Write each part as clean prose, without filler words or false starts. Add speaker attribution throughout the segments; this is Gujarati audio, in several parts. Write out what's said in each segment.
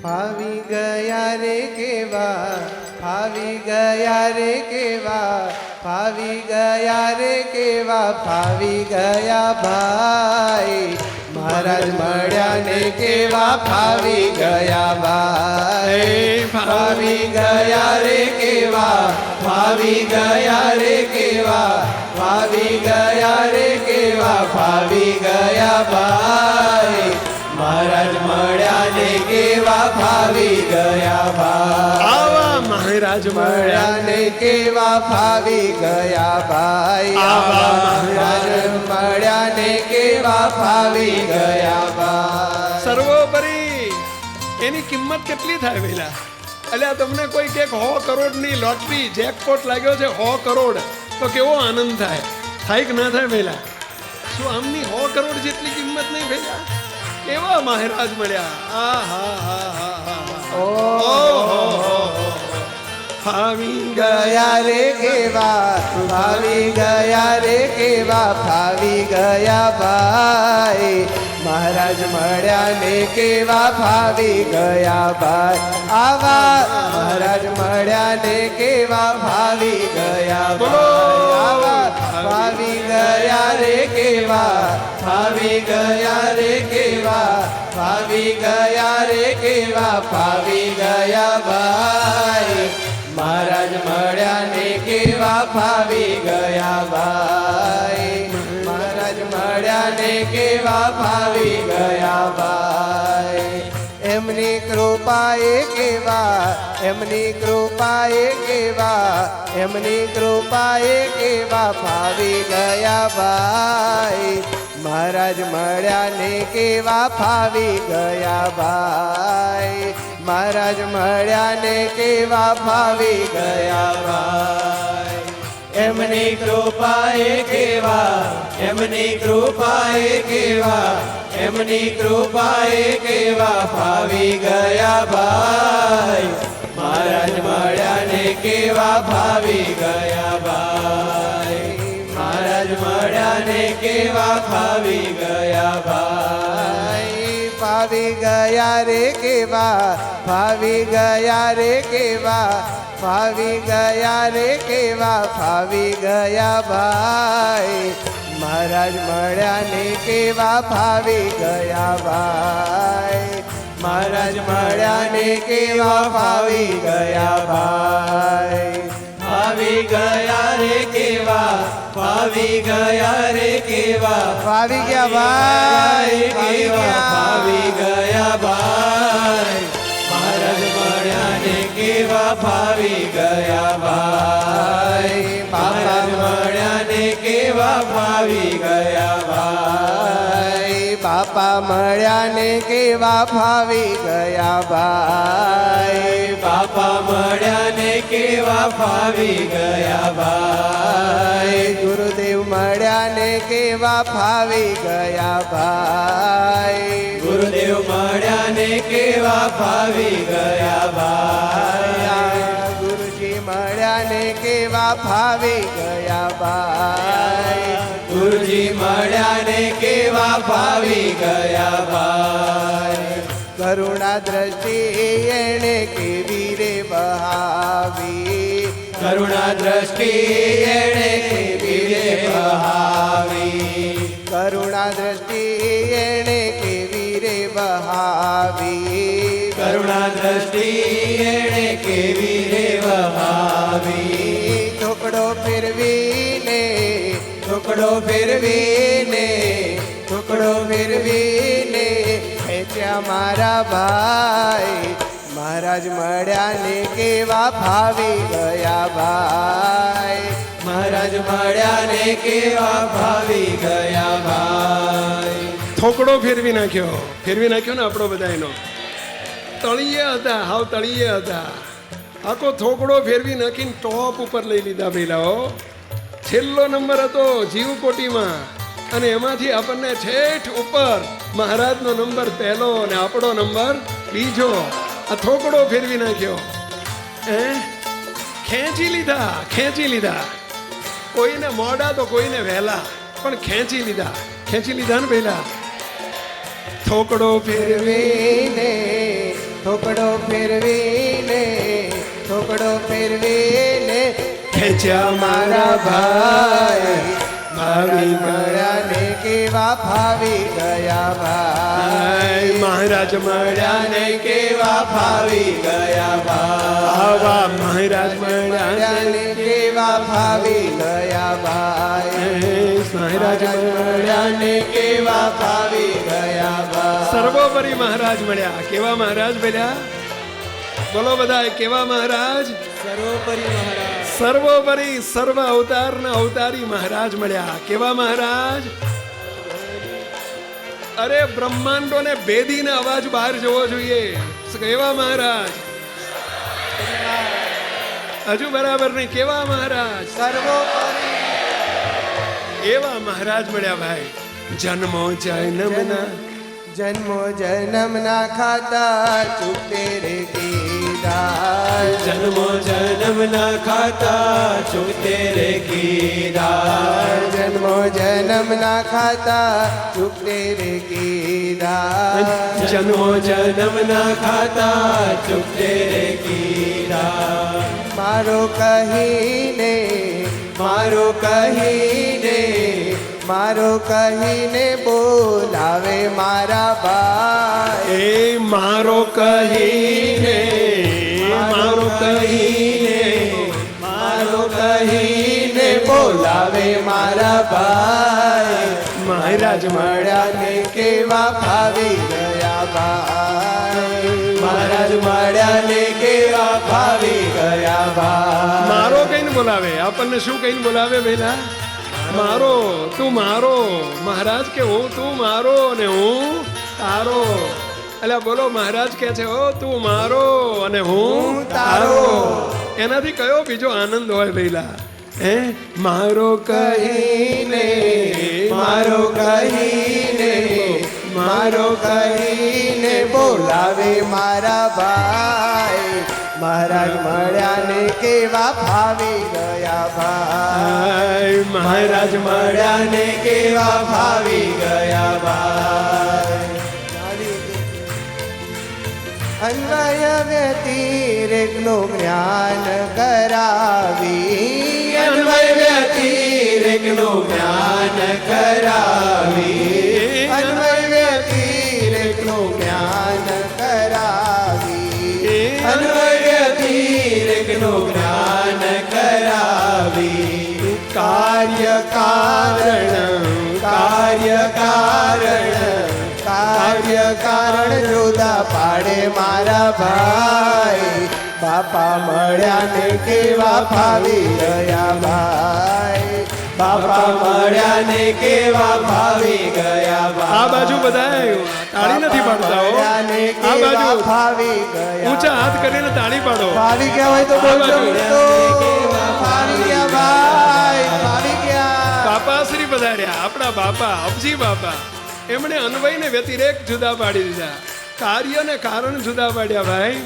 Speaker 1: ફાવી ગયા રે કેવા, ફાવી ગયા રે કેવા, ફાવી ગયા રે કેવા, ફાવી ગયા ભાઈ. મહારાજ મળ્યા ને કેવા ફાવી ગયા ભાઈ. ફાવી ગયા રે કેવા, ફાવી ગયા રે કેવા, ફાવી ગયા રે કેવા, ફાવી ગયા ભાઈ. મહારાજ મળ્યા ને કેવા ફાવી ગયા ભાઈ.
Speaker 2: આવા મહારાજ
Speaker 1: મળ્યા ને કેવા ફાવી ગયા ભાઈ. આવા મહારાજ મળ્યા ને કેવા ફાવી ગયા ભાઈ.
Speaker 2: સર્વોપરી એની કિંમત કેટલી થાય પેલા? એટલે તમને કોઈ કે 100 કરોડની લોટરી જેકપોટ લાગ્યો છે, 100 કરોડ, તો કેવો આનંદ થાય? થાય કે ના થાય પેલા? શું આમની 100 કરોડ જેટલી કિંમત નહીં પેલા? કેવા મહારાજ મળ્યા!
Speaker 1: ફાવી ગયા રે કેવા, ફાવી ગયા રે કેવા, ફાવી ગયા ભાઈ. મહારાજ મળ્યા ને કેવા ફાવી ગયા ભાઈ. આવા મહારાજ મળ્યા ને કેવા ફાવી ગયા ભાઈ. આવા ફાવી ગયા રે કેવા, ફાવી ગયા રે કેવા, ફાવી ગયા રે કેવા, ફાવી ગયા ભાઈ. મહારાજ મળ્યા ને કેવા ફાવી ગયા ભાઈ. મહારાજ મળ્યા ને કેવા ફાવી ગયા ભાઈ. એમની કૃપાએ કેવા, એમની કૃપાએ કેવા, એમની કૃપાએ કેવા ફાવી ગયા ભાઈ. મહારાજ મળ્યા ને કેવા ફાવી ગયા ભાઈ. મહારાજ મળ્યા ને કેવા ફાવી ગયા ભાઈ. એમની કૃપાએ કેવા, એમની કૃપાએ કેવા, એમની કૃપાએ કેવા ફાવી ગયા ભાઈ. મહારાજ મળ્યા ને કેવા ફાવી ગયા ભાઈ. મહારાજ મળ્યા ને કેવા ફાવી ગયા ભાઈ. ફાવી ગયા રે કેવા, ફાવી ગયા રે કેવા, ફાવી ગયા રે કેવા, ફાવી ગયા ભાઈ. મહારાજ મળ્યા ને કેવા ફાવી ગયા ભાઈ. મહારાજ મળ્યા ને કેવા ફાવી ગયા ભાઈ. ફાવી ગયા રે કેવા, ફાવી ગયા રે કેવા, ફાવી ગયા ભાઈ. કેવા ફાવી ગયા ભાઈ. મહારાજ મળ્યા ને કેવા ફાવી ગયા ભાઈ. મહારાજ મળ્યા ને કેવા ફાવી ગયા ભાઈ. બાપા મળ્યા ને કેવા ફાવી ગયા ભાઈ. બાપા મળ્યા ને કેવા ફાવી ગયા ભાઈ. ગુરુદેવ મળ્યા ને કેવા ફાવી ગયા ભાઈ. ગુરુદેવ મળ્યા ને કેવા ફાવી ગયા ભાઈ. ગુરુજી મળ્યા ને કેવા ફાવી ગયા ભાઈ. ગુરુજી મળ્યા ને કેવા ફાવી ગયા ભાઈ. કરુણા દ્રષ્ટિ એણે કેવી રે બહાવી. કરુણા દ્રષ્ટિ એણે કેવી રે બહાવી. કરુણા દ્રષ્ટિ એણે કેવી રે બહાવી. કરુણા દ્રષ્ટિ એણે કેવી રે બહાવી. ટુકડો ફેરવીને, ટુકડો ફેરવીને, ટુકડો ફેરવીને ખેંચ્યા મારા ભાઈ. મહારાજ મળ્યા ને કેવા ફાવી ગયા ભાઈ. મહારાજ મળ્યા ને કેવા ફાવી ગયા ભાઈ.
Speaker 2: થોકડો ફેરવી નાખ્યો ને આપણો બધાનો. તળિયે હતા, હાવ તળિયે હતા. આખો થોકડો ફેરવી નાખીને ટોપ ઉપર લઈ લીધા પેલાઓ. છેલ્લો નંબર હતો જીવકોટીમાં, અને એમાંથી આપણને છેઠ ઉપર મહારાજનો નંબર પહેલો અને આપણો નંબર બીજો. આ થોકડો ફેરવી નાખ્યો. ખેંચી લીધા. કોઈને મોડા તો કોઈને વહેલા, પણ ખેંચી લીધા ને પહેલા. થોકડો ફેરવીને,
Speaker 1: થોકડો ફેરવીને થોકડો ફેરવીને
Speaker 2: ખેંચ્યા મારા ભાઈ ભાવી
Speaker 1: મળ્યા ને કેવા ફાવી ગયા ભાઈ
Speaker 2: મહારાજ મળ્યા
Speaker 1: ને કેવા ફાવી ગયા ભાઈ
Speaker 2: આવા મહારાજ મળ્યા
Speaker 1: ને કેવા ફાવી ગયા ભાઈ
Speaker 2: મહારાજ મળ્યા
Speaker 1: ને કેવા ફાવી ગયા ભાઈ
Speaker 2: સર્વોપરી મહારાજ મળ્યા કેવા મહારાજ મળ્યા બોલો બધા કેવા મહારાજ
Speaker 1: સર્વોપરી મહારાજ
Speaker 2: સર્વોપરી સર્વ અવતારના અવતારી મહારાજ મળ્યા કેવા મહારાજ અરે બ્રહ્માંડો ને ભેદીને અવાજ બહાર જવો જોઈએ કેવા મહારાજ હજુ બરાબર નહીં કેવા મહારાજ
Speaker 1: સર્વોપરી
Speaker 2: એવા મહારાજ મળ્યા ભાઈ જન્મો જન્મના
Speaker 1: જન્મો જન્મના ખાતા ચૂકતે રે કીધા
Speaker 3: જન્મો જન્મના ખાતા ચૂકતે રે કીધા
Speaker 1: જન્મો જન્મના ખાતા ચૂકતે રે કીધા
Speaker 3: જન્મો જન્મના ખાતા ચૂકતે રે કીધા
Speaker 1: મારો કહીને મારો કહીને મારો કહીને બોલાવે મારા ભાઈ
Speaker 2: એ મારો કહીને મારો કહીને
Speaker 1: મારો કહીને બોલાવે મારા ભાઈ
Speaker 2: મહારાજ
Speaker 1: મળ્યા ને કેવા ફાવી ગયા ભાઈ
Speaker 3: મહારાજ મળ્યા ને કેવા ભાવી ગયા ભાઈ
Speaker 2: મારો કહીને બોલાવે આપણને શું કહીને બોલાવે પેલા મારો તું મારો મહારાજ કે હું તું મારો ને હું તારો એટલે બોલો મહારાજ કે છે ઓ તું મારો અને હું તારો એનાથી કયો બીજો આનંદ હોય પેલા હે મારો કહીને
Speaker 1: મારો કહીને મારો કહીને બોલાવે મારા ભાઈ મહારાજ મળ્યા ને કેવા ફાવી ગયા ભાઈ
Speaker 3: મહારાજ મળ્યા ને કેવા ભાવી ગયા ભાઈ
Speaker 1: અન્વય વ્યતિરેકનું જ્ઞાન કરાવી
Speaker 3: અન્વય વ્યતિરેકનું જ્ઞાન કરાવી
Speaker 1: અન્વય વ્યતિરેકનું જ્ઞાન કરાવી
Speaker 3: અન્વય વ્યતિરેકનું જ્ઞાન કરાવી
Speaker 1: કાર્ય કારણ કાર્ય કારણ કાર્ય કારણ જુદા પાડે મારા ભાઈ બાપા મળ્યા ને કેવા ફાવી ગયા ભાઈ
Speaker 3: બાપા મળ્યા ને કેવા ભાવી ગયા
Speaker 2: આ
Speaker 3: ભાઈ
Speaker 2: બાજુ બધા તાળી નથી પાડતા હો
Speaker 1: મળ્યા ને
Speaker 2: આ
Speaker 1: કેવા
Speaker 2: બાજુ
Speaker 1: ફાવી ગયા
Speaker 2: ઊંચા હાથ કરીને તાળી પાડો
Speaker 1: ફાવી ગયા હોય તો બોલજો મિત્રો ફાવી ગયા ભાઈ ફાવી ગયા
Speaker 2: બાપા શ્રી પધાર્યા આપણા બાપા અબજી બાપા એમણે અન્વયને વ્યતિરેક જુદા પાડી દીધા કાર્ય ને કારણ જુદા પાડ્યા ભાઈ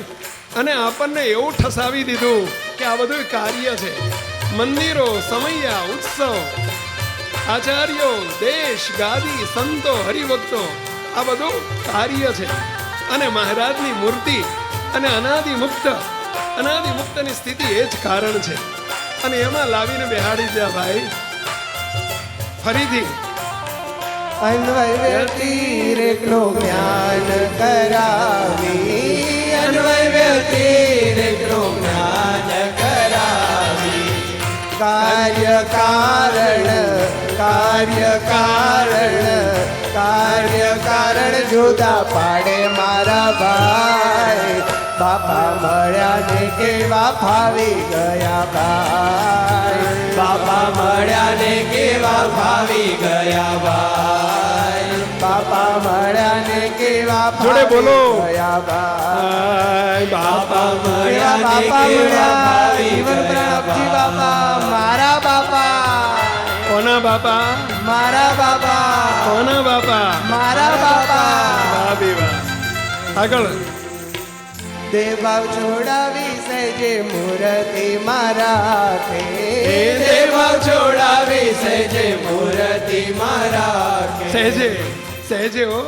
Speaker 2: અને આપણને એવું ઠસાવી દીધું કે આ બધું કાર્ય છે મંદિરો સમૈયા ઉત્સવ આચાર્યો દેશ ગાદી સંતો હરિભક્તો આ બધું કાર્ય છે અને મહારાજની મૂર્તિ અને અનાદિ મુક્તની સ્થિતિ એ જ કારણ છે અને એમાં લાવીને બેહાડી દીધા ભાઈ ફરીથી
Speaker 1: અન્વય વ્યતિરેકનું જ્ઞાન કરાવી
Speaker 3: અન્વય વ્યતિરેકનું જ્ઞાન કરાવી
Speaker 1: કાર્ય કારણ કાર્ય કારણ કાર્ય કારણ જુદા પાડે મારા ભાઈ બાપા મળ્યા ને કેવા ફાવી ગયા ભાઈ
Speaker 3: બાપા મળ્યા ને કેવા ભાવી ગયા ભાઈ
Speaker 1: બાપા મળ્યા ને કેવા
Speaker 2: જોડે બોલો.
Speaker 1: ફાવી ગયા ભાઈ
Speaker 2: બાપા
Speaker 3: મળ્યા ને
Speaker 1: બાપા
Speaker 3: કેવા
Speaker 1: મળ્યા
Speaker 3: ભાવી
Speaker 1: જીવન
Speaker 3: ગયા
Speaker 1: પ્રણવજી
Speaker 3: ભાઈ
Speaker 1: બાપા મારા બાપા
Speaker 2: કોના બાપા
Speaker 1: મારા બાપા
Speaker 2: કોના બાપા
Speaker 1: મારા બાપા
Speaker 2: ભાભી વાહ આગળ
Speaker 1: દેવાવ છોડાવી સજે મૂર્તિ મારા
Speaker 3: હે
Speaker 1: તે
Speaker 3: દેવા છોડાવી સજે મૂર્તિ મારા કે
Speaker 2: સહેજે સહેજે હો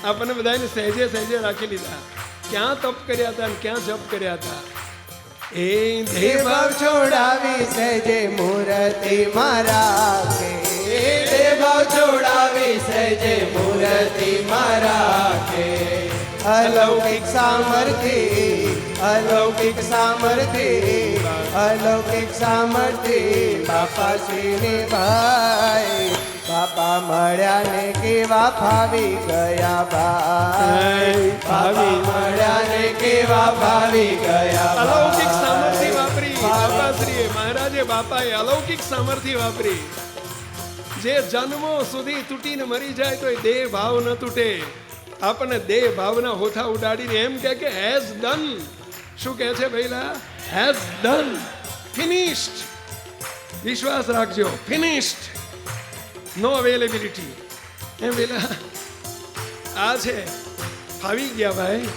Speaker 2: આપણને બધાને સહેજે સહેજે રાખી લીધા ક્યાં તપ કર્યા હતા અને ક્યાં જપ કર્યા હતા. એ
Speaker 1: દેવ છોડાવી સહેજે મૂર્તિ મારા કે
Speaker 3: દેવ છોડાવી સહેજે મૂર્તિ મારા કે
Speaker 1: અલૌકિક સામર્થ્ય અલૌકિક સામર્થ્ય અલૌકિક સામર્થ્ય બાપા શ્રીને ભાઈ બાપા મળ્યા ને કેવા ફાવી ગયા ભાઈ
Speaker 3: ભાવી મળ્યા ને કેવા ભાવી ગયા
Speaker 2: અલૌકિક સામર્થ્ય વાપરી બાપાશ્રીએ મહારાજે બાપાએ અલૌકિક સામર્થ્ય વાપરી. જે જન્મો સુધી તૂટીને મરી જાય તો એ દેહ ભાવ ન તૂટે. આપણને દેહ ભાવના હોઠા ઉડાડીને એમ કે હેઝ ડન. શું કહે છે ભઈલા? Has done, finished. વિશ્વાસ રાખજો, ફિનિશ્ડ, નો અવેલેબિલિટી. એમ ભઈલા આ છે ફાવી ગયા ભાઈ.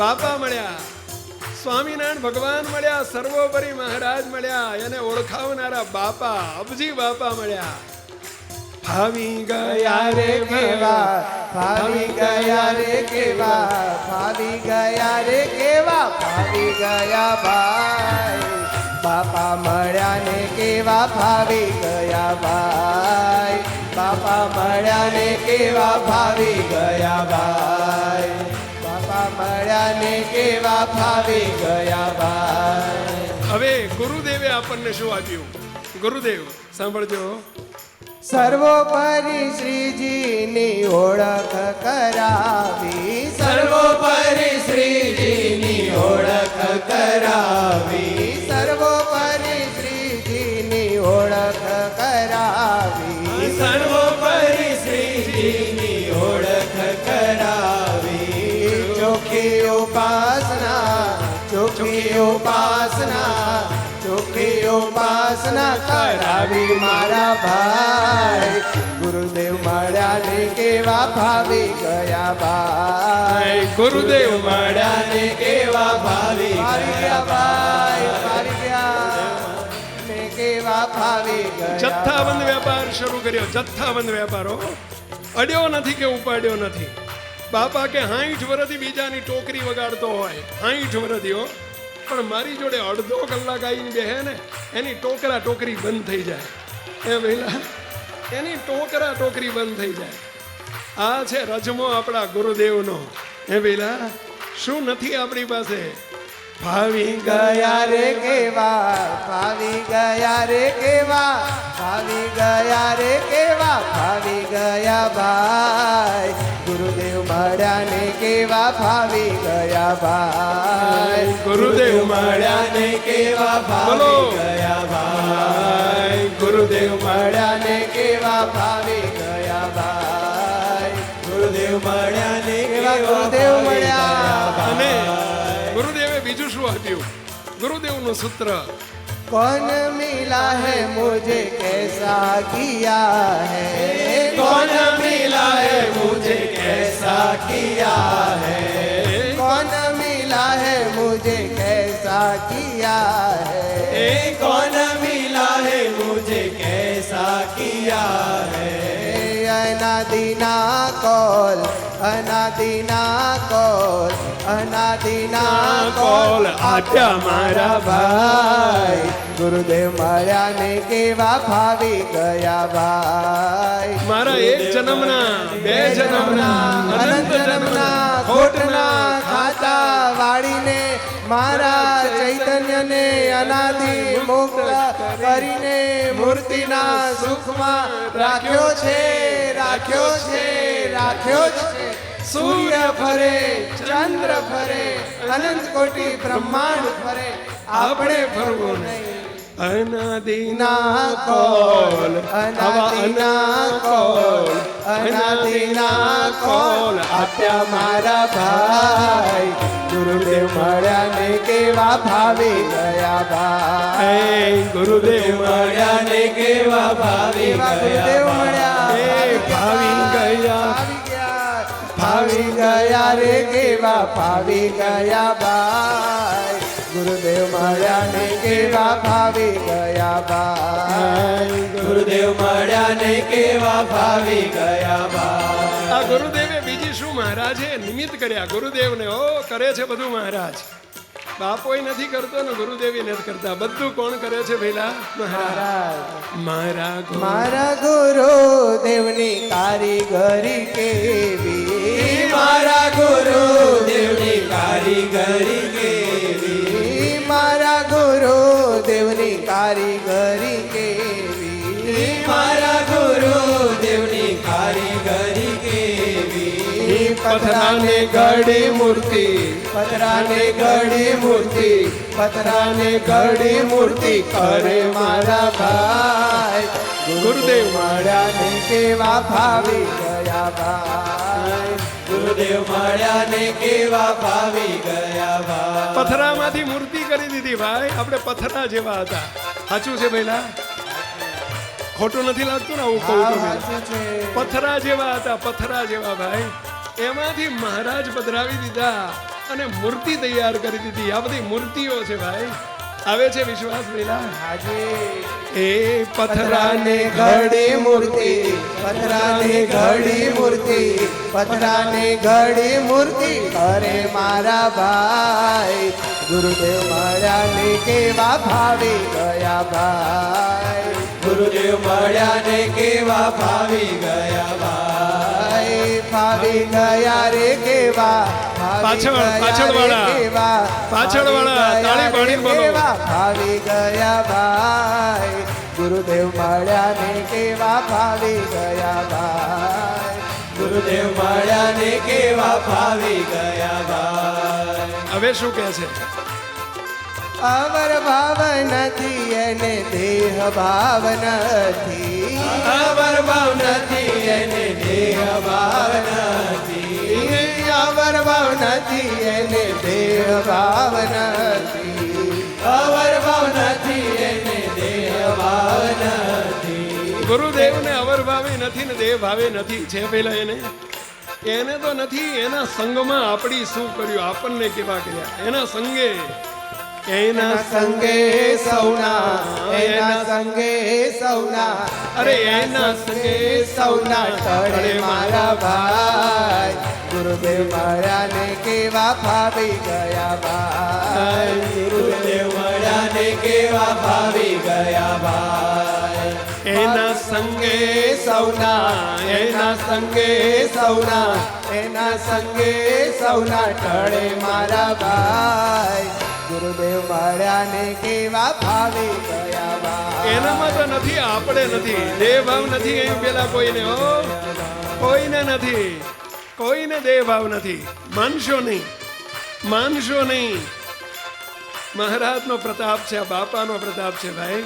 Speaker 2: બાપા મળ્યા, સ્વામિનારાયણ ભગવાન મળ્યા, સર્વોપરી મહારાજ મળ્યા, એને ઓળખાવનારા બાપા અબજી બાપા મળ્યા. ફાવી ગયા રે
Speaker 1: કેવા ફાવી ગયા રે કેવા ફાવી ગયા રે કેવા ફાવી ગયા ભાઈ બાપા મળ્યા ને કેવા ફાવી ગયા ભાઈ બાપા મળ્યા ને કેવા ફાવી ગયા ભાઈ બાપા મળ્યા ને કેવા ફાવી ગયા ભાઈ.
Speaker 2: હવે ગુરુદેવે આપણને શું આપ્યું? ગુરુદેવ સાંભળજો.
Speaker 1: સર્વોપરી શ્રીજીની ઓળખ કરાવી
Speaker 3: સર્વોપરી શ્રીજીની ઓળખ કરાવી
Speaker 1: સર્વોપરી શ્રીજીની ઓળખ કરાવી
Speaker 3: સર્વોપરી શ્રીજીની ઓળખ કરાવી
Speaker 1: ચોખી ઉપાસના ચોખી ઉપાસના ચોખી ઉપાસના કરાવી મારા ભાઈ ગુરુદેવ મળ્યા ને કેવા ભાવી ગયા ભાઈ
Speaker 2: ગુરુદેવ
Speaker 3: મળ્યા ને કેવા ભાવી
Speaker 1: ગયા ભાઈ ભાવી ગયા ને કેવા ભાવી ગયા
Speaker 2: જથ્થાબંધ વેપાર શરૂ કર્યો. જથ્થાબંધ વેપારો અડ્યો નથી કે ઉપાડ્યો નથી. બાપા કે 60 વર્ષથી બીજાની ટોકરી વગાડતો હોય, 60 વર્ષથી, પણ મારી જોડે અડધો કલાક આવીને બેહે ને એની ટોકરી બંધ થઈ જાય. એ પહેલા એની ટોકરી બંધ થઈ જાય. આ છે રજમો આપણા ગુરુદેવનો. એ પહેલા શું નથી આપણી પાસે? ફાવી
Speaker 1: ગયા રે કેવા ફાવી ગયા રે કેવા ફાવી ગયા રે કેવા ફાવી ગયા ભાઈ ગુરુદેવ મળ્યા ને કેવા ફાવી ગયા ભાઈ
Speaker 2: ગુરુદેવ
Speaker 3: મળ્યા ને કેવા
Speaker 2: બોલો.
Speaker 3: ભાવી ગયા ભાઈ
Speaker 1: ગુરુદેવ મળ્યા ને કેવા ફાવી ગયા ભાઈ
Speaker 3: ગુરુદેવ મળ્યા ને
Speaker 1: કેવા ગુરુદેવ મળ્યા.
Speaker 2: અને ગુરુદેવે બીજું શું આપ્યું? ગુરુદેવનું સૂત્ર,
Speaker 1: कौन मिला है मुझे कैसा किया है
Speaker 3: कौन मिला है मुझे कैसा किया है
Speaker 1: कौन मिला है मुझे कैसा किया है
Speaker 3: कौन मिला है मुझे कैसा किया है
Speaker 1: अनादिना कौल अनादिना कौल अनादिना कौल
Speaker 2: આપ્યા મારા
Speaker 1: ભાઈ ગુરુદેવ મળ્યા ને કેવા ફાવી ગયા ભાઈ
Speaker 2: મારા એક જન્મના, બે જન્મના,
Speaker 1: અનંત જન્મના ખોટના ખાતા વાળીને મારા ચૈતન્યને અનાદિ મુક્ત કરીને મૂર્તિના સુખમાં રાખ્યો છે રાખ્યો છે રાખ્યો છે સૂર્ય ફરે ચંદ્ર ફરે અનંત કોટી બ્રહ્માંડ ફરે આપણે ફરવું નહીં
Speaker 2: અનાદિના કોલ,
Speaker 1: અનાદિના કોલ અનાદિના કોલ આપ્યા મારા ભાઈ ગુરુદેવ મળ્યા ને કેવા ભાવી ગયા ભાઈ
Speaker 2: ગુરુદેવ
Speaker 3: મળ્યા ને કેવા ભાવી
Speaker 1: કેવા ગુરુદેવ
Speaker 3: ગયા
Speaker 1: મળ્યા
Speaker 2: ભાવી ગયા.
Speaker 1: ભાવી ગયા રે કેવા ભાવી ગયા ભાઈ ગુરુદેવ મળ્યા ને કેવા ભાવી ગયા ભાઈ
Speaker 3: ગુરુદેવ મળ્યા ને કેવા ભાવી ગયા ભાઈ
Speaker 2: આ ગુરુદેવે બીજી શું મહારાજે નિમિત્ત કર્યા ગુરુદેવને ઓ કરે છે બધું મહારાજ બાપોય નથી કરતો ને ગુરુદેવી નથી કરતા બધું કોણ કરે છે ભેલા મહારાજ
Speaker 1: મારા ગુરુદેવની કારીગરી કેવી
Speaker 3: મારા ગુરુદેવની કારીગરી કેવી
Speaker 1: મારા ગુરુદેવની કારીગરી કેવી
Speaker 3: મારા ગુરુદેવની કારીગરી કેવી
Speaker 2: પથરાને ગળી મૂર્તિ
Speaker 1: પથરાને ગળી મૂર્તિ પથરાને ગળી મૂર્તિ કરે મારા ભાઈ ગુરુદેવ મળ્યા ને કેવા ભાવી ગયા ભાઈ
Speaker 3: ગુરુદેવ મળ્યા ને કેવા ભાવી ગયા ભાઈ
Speaker 2: પથરામાંથી મૂર્તિ કરી દીધી ભાઈ આપણે પથરા જેવા હતા સાચું છે ભઈલા ખોટું નથી લાગતું ને આવું કહું તો ભઈલા?
Speaker 1: સાચું છે
Speaker 2: પથરા જેવા હતા પથરા જેવા ભાઈ એમાંથી મહારાજ પધરાવી દીધા અને મૂર્તિ તૈયાર કરી દીધી આ બધી મૂર્તિઓ છે ભાઈ આવે છે વિશ્વાસ ભઈલા
Speaker 1: આજે
Speaker 2: એ પથરાને
Speaker 1: પથરાને ઘડી મૂર્તિ પથરાને ઘડી મૂર્તિ પથરાને ઘડી મૂર્તિ અરે મારા ભાઈ ગુરુદેવ મળ્યા ને કેવા ભાવી ગયા ભાઈ
Speaker 3: ગુરુદેવ મળ્યા ને કેવા ભાવી ગયા ભાઈ
Speaker 1: ભાવી ગયા રે કેવા
Speaker 2: પાછળ વાળા પાછળ વાળા તાળી પાડીને બોલો
Speaker 1: ભાવી ગયા ભાઈ ગુરુદેવ મળ્યા ને કેવા ભાવી ગયા ભાઈ
Speaker 3: ગુરુદેવ મળ્યા ને કેવા ભાવી ગયા ભાઈ
Speaker 2: હવે શું કહે છે
Speaker 1: અવર ભાવ નથી એને દેહ ભાવ નથી
Speaker 3: અવર ભાવ નથી એને દેહ ભાવ નથી
Speaker 1: અવર ભાવ નથી એને દેહ ભાવ નથી
Speaker 3: અવર ભાવ નથી એને દેહ ભાવ નથી
Speaker 2: ગુરુદેવને અવર ભાવે નથી ને દેહ ભાવે નથી છે પેલા એને તો નથી એના સંગમાં આપણી શું કર્યું આપણને કેવા કર્યા એના સંગે
Speaker 1: એના સંગે સૌના એના સંગે સૌના
Speaker 2: અરે એના સંગે
Speaker 1: સૌના ટળે મારા ભાઈ ગુરુદેવ મળ્યા ને કેવા ભાવી ગયા ભાઈ
Speaker 3: ગુરુદેવ મળ્યા ને કેવા ભાવી ગયા ભાઈ
Speaker 2: એના સંગે
Speaker 1: સૌના એના સંગે સૌના એના સંગે સૌના ટળે મારા ભાઈ ગુરુદેવ મળ્યા ને કેવા ભાવી ગયા ભાઈ
Speaker 2: એનામાં તો નથી આપણે નથી દેહ ભાવ નથી અહીં પેલા કોઈને હો કોઈને નથી કોઈને દેહ ભાવ નથી માનશો નહીં મહારાજનો પ્રતાપ છે આ બાપાનો પ્રતાપ છે ભાઈ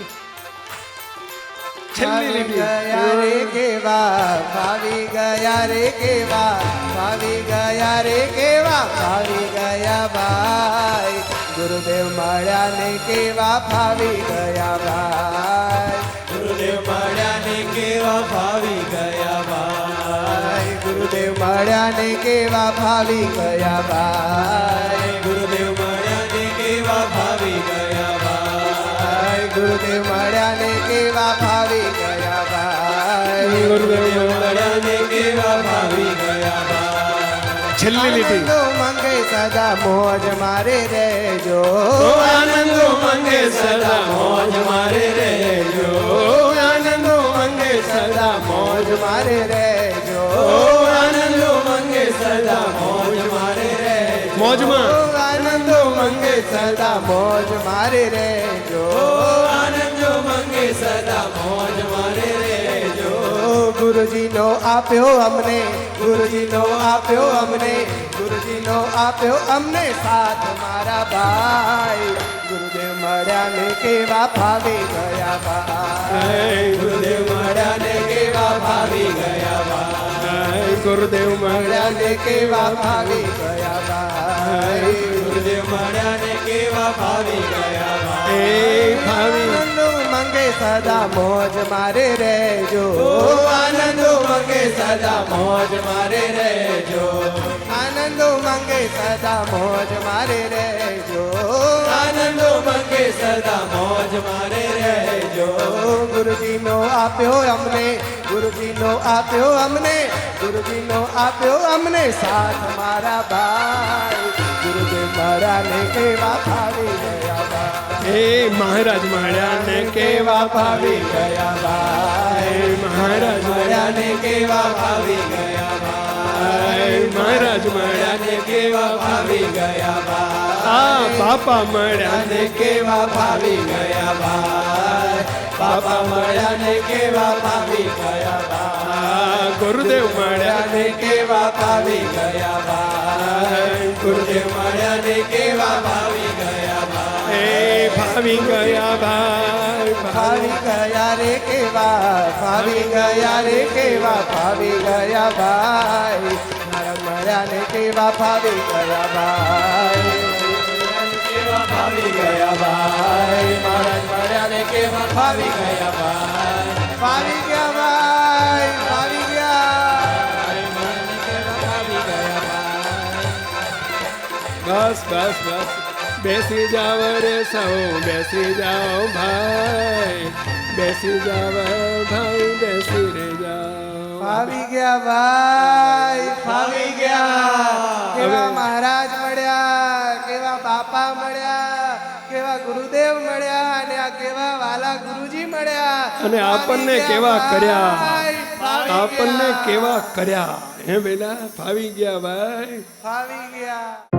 Speaker 2: છેલ્લી લીટી
Speaker 1: ગયા રે કેવા ભાવી ગયા રે કેવા ભાવી ગયા રે કેવા ભાવી ગયા ભાઈ ગુરુદેવ મળ્યા ને કેવા ભાવી ગયા ભાઈ
Speaker 3: ગુરુદેવ મળ્યા ને કેવા ભાવી ગયા ભાઈ
Speaker 1: ગુરુદેવ મળ્યા ને કેવા ભાવી ગયા ભાઈ
Speaker 3: ગુરુદેવ મળ્યા ને કેવા ભાવી ગયા ભાઈ
Speaker 1: ગુરુદેવ મળ્યા ને કેવા ભાવી ગયા ભાઈ
Speaker 3: ગુરુદેવ મળ્યા ને કેવા ભાવી ગયા ભાઈ
Speaker 2: છેલ્લી લીટી
Speaker 1: આનંદો મંગે સદા મોજ મારે રહેજો
Speaker 3: આનંદો મંગે સદા મોજ મારે રહેજો
Speaker 1: આનંદો મંગે સદા મોજ મારે રહેજો
Speaker 3: આનંદો મંગે સદા મોજ મારે રહેજો
Speaker 2: મોજમાં
Speaker 1: આનંદો મંગે સદા મોજ મારે રહેજો
Speaker 3: આનંદો મંગે સદા મોજ મારે રહેજો
Speaker 1: ગુરુજીનો આપ્યો અમને ગુરુજીનો આપ્યો અમને ગુરુજીનો આપ્યો અમને સાથ મારા ભાઈ ગુરુદેવ મળ્યા ને કેવા ભાવી ગયા ભાઈ
Speaker 3: ગુરુદેવ મળ્યા ને કેવા ભાવી ગયા ભાઈ
Speaker 2: ગુરુદેવ
Speaker 1: મળ્યા ને કેવા ભાવી ગયા ભાઈ
Speaker 3: ગુરુદેવ મળ્યા ને કેવા ભાવી ગયા ભાઈ
Speaker 2: એ ભાવી
Speaker 1: આનંદો મંગે સદા મોજ મારે રહેજો
Speaker 3: આનંદો મંગે સદા મોજ મારે રહેજો
Speaker 1: આનંદો મંગે સદા મોજ મારે રહેજો
Speaker 3: આનંદો સદા મોજ મારે રહેજો.
Speaker 1: ગુરુજીનો આપ્યો અમને, ગુરુજીનો આપ્યો અમને, ગુરુજીનો આપ્યો અમને સાથ મારા ભાઈ. ગુરુદેવ મળ્યા ને કેવા ભાવી ગયા ભાઈ.
Speaker 2: એ મહારાજ મળ્યા ને કેવા ભાવી ગયા ભાઈ. મહારાજ મળ્યા
Speaker 3: મળ્યા ને કેવા ભાવી ગયા
Speaker 2: ભાઈ. મહારાજ મળ્યા ને
Speaker 3: કેવા ભાવી ગયા ભાઈ.
Speaker 2: આ બાપા મળ્યા ને
Speaker 3: કેવા ભાવી ગયા ભાઈ. બાપા મળ્યા ને કેવા ભાવી ગયા ભાઈ.
Speaker 2: ગુરુદેવ મળ્યા
Speaker 3: ને કેવા ભાવી ગયા ભાઈ. ગુરુદેવ મળ્યા ને કેવા ભાવી ગયા ભાઈ.
Speaker 2: એ ભાવી ગયા ભાઈ.
Speaker 1: ભાવી ગયા રે કેવા, ભાવી ગયા રે કેવા, ભાવી ગયા ભાઈ. મારા મળ્યા ને કેવા ભાવી ગયા ભાઈ.
Speaker 3: કેવા ભાવી ગયા ભાઈ. મહારાજ મળ્યા ને કેવા ભાવી ગયા ભાઈ.
Speaker 1: ભાવી ગયા ભાઈ, ભાવી ગયા.
Speaker 3: ભાવી ગયા ભાઈ.
Speaker 2: બસ બસ બસ બેસી જાવ રે સૌ બેસી જાઓ ભાઈ. બેસી જાવ ભાઈ બેસી રે જાઓ.
Speaker 1: ભાવી ગયા ભાઈ, ભાવી ગયા. કેવા મહારાજ મળ્યા, કેવા બાપા મળ્યા, કેવા ગુરુદેવ મળ્યા, અને આ કેવા વાલા ગુરુજી મળ્યા.
Speaker 2: અને આપણને
Speaker 1: ભાવી ગયા
Speaker 2: કેવા કર્યા,
Speaker 1: ભાઈ, ભાવી
Speaker 2: આપણને
Speaker 1: ગયા.
Speaker 2: કેવા કર્યા. હે બેલા ભાવી ગયા ભાઈ.
Speaker 1: ભાવી ગયા.